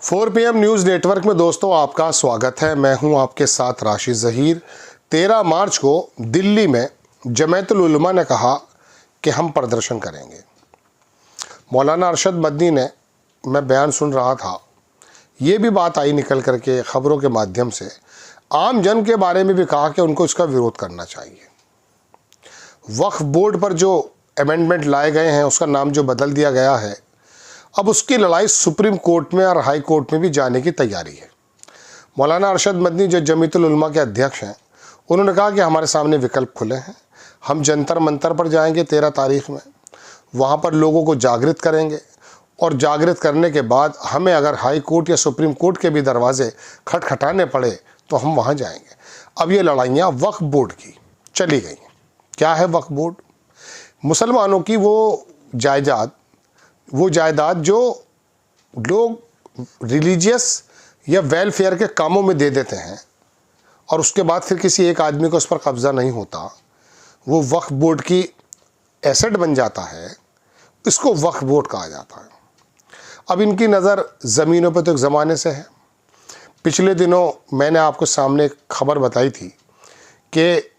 4 PM news network में दोस्तों आपका स्वागत है। मैं हूं आपके साथ राशिद ज़हीर। 13 मार्च को दिल्ली में जमायतुल उलमा ने कहा कि हम प्रदर्शन करेंगे। मौलाना अरशद मदनी ने, मैं बयान सुन रहा था, ये भी बात आई निकल करके ख़बरों के माध्यम से, आम जन के बारे में भी कहा कि उनको इसका विरोध करना चाहिए। वक्फ बोर्ड पर जो अमेंडमेंट लाए गए हैं उसका नाम जो बदल दिया गया है, अब उसकी लड़ाई सुप्रीम कोर्ट में और हाई कोर्ट में भी जाने की तैयारी है। मौलाना अरशद मदनी जो जमीयतुल उलमा के अध्यक्ष हैं, उन्होंने कहा कि हमारे सामने विकल्प खुले हैं। हम जंतर मंतर पर जाएंगे 13 तारीख में, वहाँ पर लोगों को जागृत करेंगे और जागृत करने के बाद हमें अगर हाई कोर्ट या सुप्रीम कोर्ट के भी दरवाजे खटखटाने पड़े तो हम वहाँ जाएंगे। अब ये लड़ाइयाँ वक्फ बोर्ड की चली गई। क्या है वक्फ बोर्ड? मुसलमानों की वो जायदाद जो लोग रिलीजियस या वेलफेयर के कामों में दे देते हैं और उसके बाद फिर किसी एक आदमी को उस पर कब्ज़ा नहीं होता, वो वक्फ बोर्ड की एसेट बन जाता है। इसको वक्फ बोर्ड कहा जाता है। अब इनकी नज़र ज़मीनों पर तो एक ज़माने से है। पिछले दिनों मैंने आपको सामने एक खबर बताई थी कि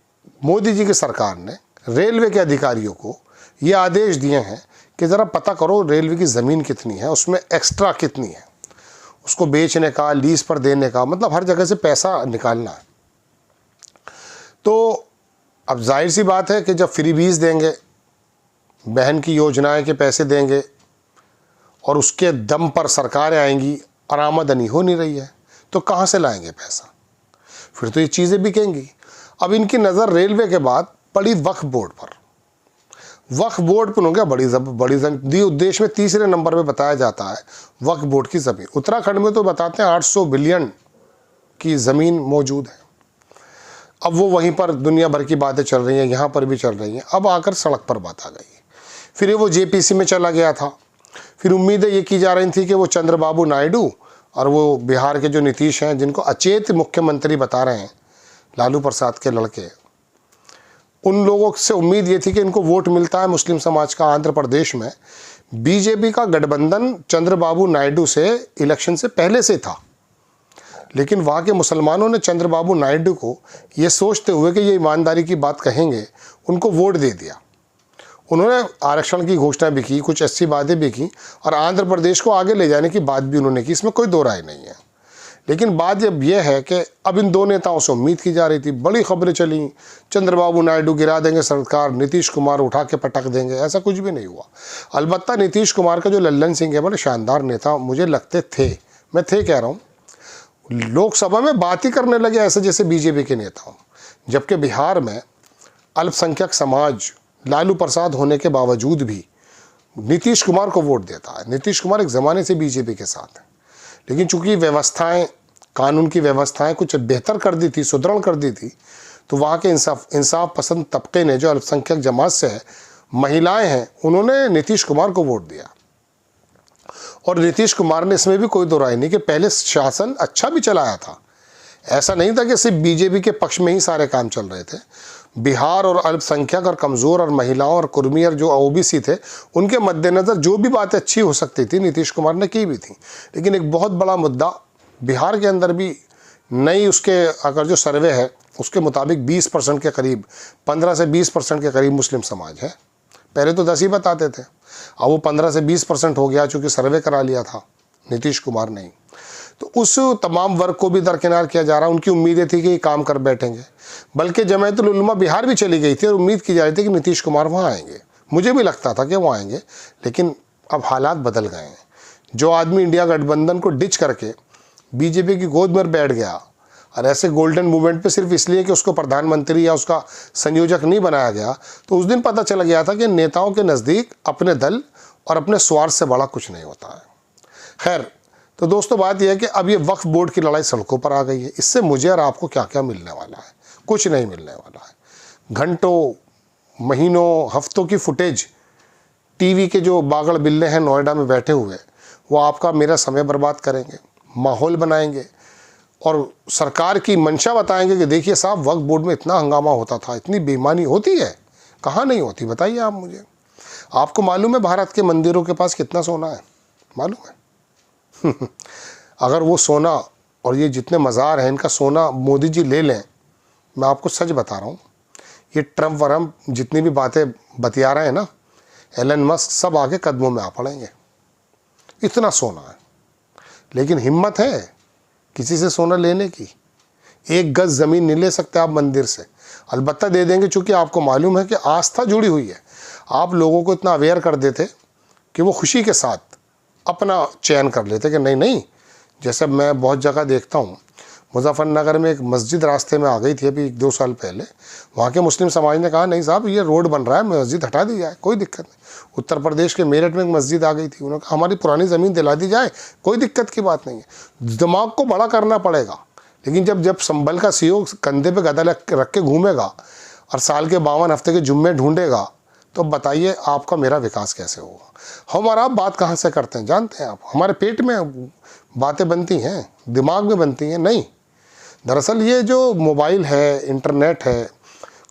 मोदी जी की सरकार ने रेलवे के अधिकारियों को ये आदेश दिए हैं कि ज़रा पता करो रेलवे की ज़मीन कितनी है, उसमें एक्स्ट्रा कितनी है, उसको बेचने का, लीज़ पर देने का, मतलब हर जगह से पैसा निकालना है। तो अब जाहिर सी बात है कि जब फ्रीबीज़ देंगे, बहन की योजनाएं के पैसे देंगे और उसके दम पर सरकारें आएंगी और आमदनी हो नहीं रही है, तो कहाँ से लाएंगे पैसा? फिर तो ये चीज़ें बिकेंगी। अब इनकी नज़र रेलवे के बाद पड़ी वक्फ बोर्ड पर। वक्फ बोर्ड पर हो गया बड़ी ज़मीन। देश में तीसरे नंबर पे बताया जाता है वक्फ बोर्ड की ज़मीन। उत्तराखंड में तो बताते हैं 800 बिलियन की ज़मीन मौजूद है। अब वो वहीं पर दुनिया भर की बातें चल रही हैं, यहाँ पर भी चल रही हैं। अब आकर सड़क पर बात आ गई। फिर वो JPC में चला गया था। फिर उम्मीदें ये की जा रही थी कि वो चंद्रबाबू नायडू और वो बिहार के जो नीतीश हैं, जिनको अचेत मुख्यमंत्री बता रहे हैं, लालू प्रसाद के लड़के, उन लोगों से उम्मीद ये थी कि इनको वोट मिलता है मुस्लिम समाज का। आंध्र प्रदेश में बीजेपी का गठबंधन चंद्रबाबू नायडू से इलेक्शन से पहले से था, लेकिन वहाँ के मुसलमानों ने चंद्रबाबू नायडू को ये सोचते हुए कि ये ईमानदारी की बात कहेंगे, उनको वोट दे दिया। उन्होंने आरक्षण की घोषणा भी की, कुछ अच्छी बातें भी की और आंध्र प्रदेश को आगे ले जाने की बात भी उन्होंने की, इसमें कोई दो राय नहीं है। लेकिन बात जब यह है कि अब इन दो नेताओं से उम्मीद की जा रही थी, बड़ी खबरें चली, चंद्रबाबू नायडू गिरा देंगे सरकार, नीतीश कुमार उठा के पटक देंगे। ऐसा कुछ भी नहीं हुआ। अलबत्ता नीतीश कुमार का जो लल्लन सिंह है, बड़े शानदार नेता मुझे लगते थे। मैं कह रहा हूँ, लोकसभा में बात ही करने लगे ऐसे जैसे बीजेपी के नेता हों, जबकि बिहार में अल्पसंख्यक समाज लालू प्रसाद होने के बावजूद भी नीतीश कुमार को वोट देता है। नीतीश कुमार एक ज़माने से बीजेपी के साथ है, लेकिन चूंकि व्यवस्थाएं, कानून की व्यवस्थाएं कुछ बेहतर कर दी थी, सुदृढ़ कर दी थी, तो वहाँ के इंसाफ पसंद तबके ने, जो अल्पसंख्यक जमात से है, महिलाएं हैं, उन्होंने नीतीश कुमार को वोट दिया। और नीतीश कुमार ने इसमें भी कोई दो राय नहीं कि पहले शासन अच्छा भी चलाया था। ऐसा नहीं था कि सिर्फ बीजेपी के पक्ष में ही सारे काम चल रहे थे। बिहार और अल्पसंख्यक और कमज़ोर और महिलाओं और कुर्मी और जो OBC थे, उनके मद्देनज़र जो भी बातें अच्छी हो सकती थी नीतीश कुमार ने की भी थी। लेकिन एक बहुत बड़ा मुद्दा बिहार के अंदर भी नई, उसके अगर जो सर्वे है उसके मुताबिक 20% के करीब, 15 से 20% के करीब मुस्लिम समाज है। पहले तो 10 ही बताते थे, अब वो 15 से 20% हो गया, चूँकि सर्वे करा लिया था नीतीश कुमार ने। तो उस तमाम वर्ग को भी दरकिनार किया जा रहा है। उनकी उम्मीदें थी कि ये काम कर बैठेंगे। बल्कि जमायतुल उलमा बिहार भी चली गई थी और उम्मीद की जा रही थी कि नीतीश कुमार वहाँ आएंगे। मुझे भी लगता था कि वो आएंगे, लेकिन अब हालात बदल गए हैं। जो आदमी इंडिया गठबंधन को डिच करके बीजेपी की गोद में बैठ गया और ऐसे गोल्डन मूवमेंट पे सिर्फ इसलिए कि उसको प्रधानमंत्री या उसका संयोजक नहीं बनाया गया, तो उस दिन पता चल गया था कि नेताओं के नज़दीक अपने दल और अपने स्वार्थ से बड़ा कुछ नहीं होता है। खैर, तो दोस्तों बात यह है कि अब ये वक्फ बोर्ड की लड़ाई सड़कों पर आ गई है। इससे मुझे और आपको क्या क्या मिलने वाला है? कुछ नहीं मिलने वाला है। घंटों, महीनों, हफ्तों की फुटेज टीवी के जो बागड़ बिल्ले हैं नोएडा में बैठे हुए, वो आपका मेरा समय बर्बाद करेंगे, माहौल बनाएंगे और सरकार की मंशा बताएंगे कि देखिए साहब, वक्फ बोर्ड में इतना हंगामा होता था, इतनी बेईमानी होती है। कहाँ नहीं होती, बताइए आप मुझे। आपको मालूम है भारत के मंदिरों के पास कितना सोना है? मालूम है? अगर वो सोना और ये जितने मज़ार हैं इनका सोना मोदी जी ले लें, मैं आपको सच बता रहा हूँ, ये ट्रम्प वरम जितनी भी बातें बतिया रहे हैं ना, एलन मस्क, सब आगे कदमों में आ पड़ेंगे। इतना सोना है, लेकिन हिम्मत है किसी से सोना लेने की? 1 गज ज़मीन नहीं ले सकते आप मंदिर से। अलबत्ता दे देंगे, चूँकि आपको मालूम है कि आस्था जुड़ी हुई है। आप लोगों को इतना अवेयर कर देते कि वो खुशी के साथ अपना चयन कर लेते कि नहीं नहीं। जैसे मैं बहुत जगह देखता हूँ, मुजफ्फरनगर में एक मस्जिद रास्ते में आ गई थी अभी 1-2 साल पहले। वहाँ के मुस्लिम समाज ने कहा नहीं साहब, ये रोड बन रहा है, मस्जिद हटा दी जाए, कोई दिक्कत नहीं। उत्तर प्रदेश के मेरठ में एक मस्जिद आ गई थी, उन्होंने कहा हमारी पुरानी ज़मीन दिला दी जाए, कोई दिक्कत की बात नहीं है। दिमाग को बड़ा करना पड़ेगा, लेकिन जब संभल का सीओ कंधे पे गदा रख के घूमेगा और साल के 52 हफ्ते के जुम्मे ढूंढेगा, तो बताइए आपका मेरा विकास कैसे होगा? हम और आप बात कहाँ से करते हैं जानते हैं आप? हमारे पेट में बातें बनती हैं, दिमाग में बनती हैं नहीं। दरअसल ये जो मोबाइल है, इंटरनेट है,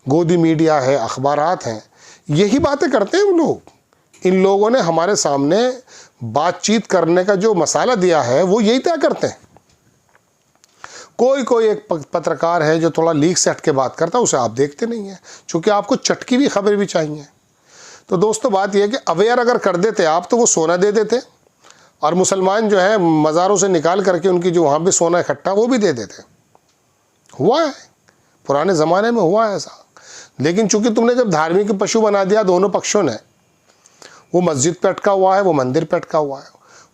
गोदी मीडिया है, अखबारात हैं, यही बातें करते हैं वो लोग। इन लोगों ने हमारे सामने बातचीत करने का जो मसाला दिया है वो यही तय करते हैं। कोई एक पत्रकार है जो थोड़ा लीक से हट के बात करता है, उसे आप देखते नहीं हैं, चूँकि आपको चटकी हुई खबर भी चाहिए। तो दोस्तों बात यह है कि अवेयर अगर कर देते आप तो वो सोना दे देते, और मुसलमान जो है मज़ारों से निकाल करके उनकी जो वहाँ पे सोना इकट्ठा वो भी दे देते। हुआ है, पुराने ज़माने में हुआ है ऐसा। लेकिन चूंकि तुमने जब धार्मिक पशु बना दिया दोनों पक्षों ने, वो मस्जिद पे अटका हुआ है, वो मंदिर पे अटका हुआ है,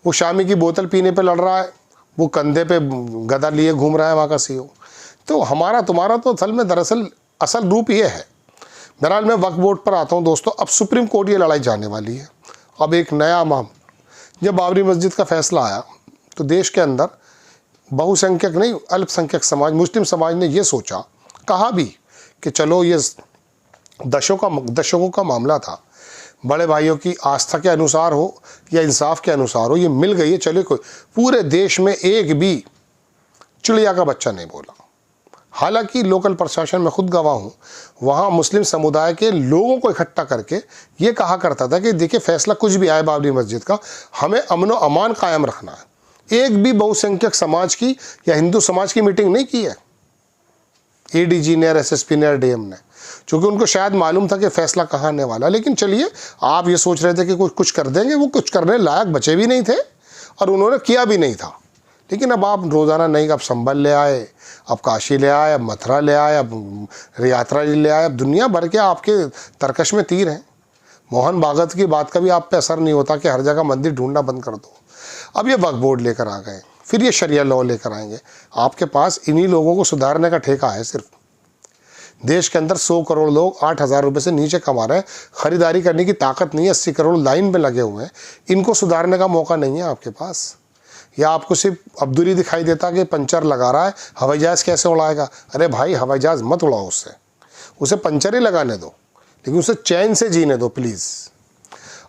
वो शामी की बोतल पीने पे लड़ रहा है, वो कंधे पे गदा लिए घूम रहा है वहाँ का सीओ। तो हमारा तुम्हारा तो असल में दरअसल असल रूप ये है। बहरहाल मैं वक्फ बोर्ड पर आता हूँ दोस्तों। अब सुप्रीम कोर्ट ये लड़ाई जाने वाली है। अब एक नया मामला, जब बाबरी मस्जिद का फैसला आया तो देश के अंदर बहुसंख्यक नहीं, अल्पसंख्यक समाज, मुस्लिम समाज ने ये सोचा, कहा भी कि चलो ये दशकों का मामला था, बड़े भाइयों की आस्था के अनुसार हो या इंसाफ के अनुसार हो, ये मिल गई है, चले कोई पूरे देश में एक भी चिड़िया का बच्चा नहीं बोला। हालांकि लोकल प्रशासन में खुद गवाह हूँ, वहाँ मुस्लिम समुदाय के लोगों को इकट्ठा करके ये कहा करता था कि देखिए फैसला कुछ भी आए बाबरी मस्जिद का, हमें अमन व अमान कायम रखना है। एक भी बहुसंख्यक समाज की या हिंदू समाज की मीटिंग नहीं की है एडीजी ने, एसएसपी ने, डीएम ने, चूँकि उनको शायद मालूम था कि फैसला कहाँ आने वाला। लेकिन चलिए, आप ये सोच रहे थे कि कुछ कर देंगे, वो कुछ करने लायक बचे भी नहीं थे और उन्होंने किया भी नहीं था। लेकिन अब आप रोज़ाना नहीं, अब संभल ले आए, अब काशी ले आए, अब मथुरा ले आए, अब यात्रा ले आए, अब दुनिया भर के आपके तरकश में तीर हैं। मोहन भागवत की बात का भी आप पे असर नहीं होता कि हर जगह मंदिर ढूंढना बंद कर दो। अब ये वक्फ बोर्ड लेकर आ गए, फिर ये शरिया लॉ लेकर आएंगे। आपके पास इन्हीं लोगों को सुधारने का ठेका है सिर्फ। देश के अंदर 100 करोड़ लोग 8,000 रुपये से नीचे कमा रहे हैं, ख़रीदारी करने की ताकत नहीं है, 80 करोड़ लाइन में लगे हुए हैं। इनको सुधारने का मौका नहीं है आपके पास। या आपको सिर्फ अब्दुली दिखाई देता कि पंचर लगा रहा है, हवाई जहाज़ कैसे उड़ाएगा? अरे भाई, हवाई जहाज़ मत उड़ाओ, उसे पंचर ही लगाने दो, लेकिन उसे चैन से जीने दो प्लीज़।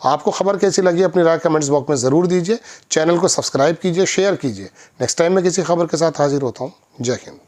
आपको खबर कैसी लगी अपनी राय कमेंट्स बॉक्स में ज़रूर दीजिए। चैनल को सब्सक्राइब कीजिए, शेयर कीजिए। नेक्स्ट टाइम मैं किसी खबर के साथ हाजिर होता हूँ। जय हिंद।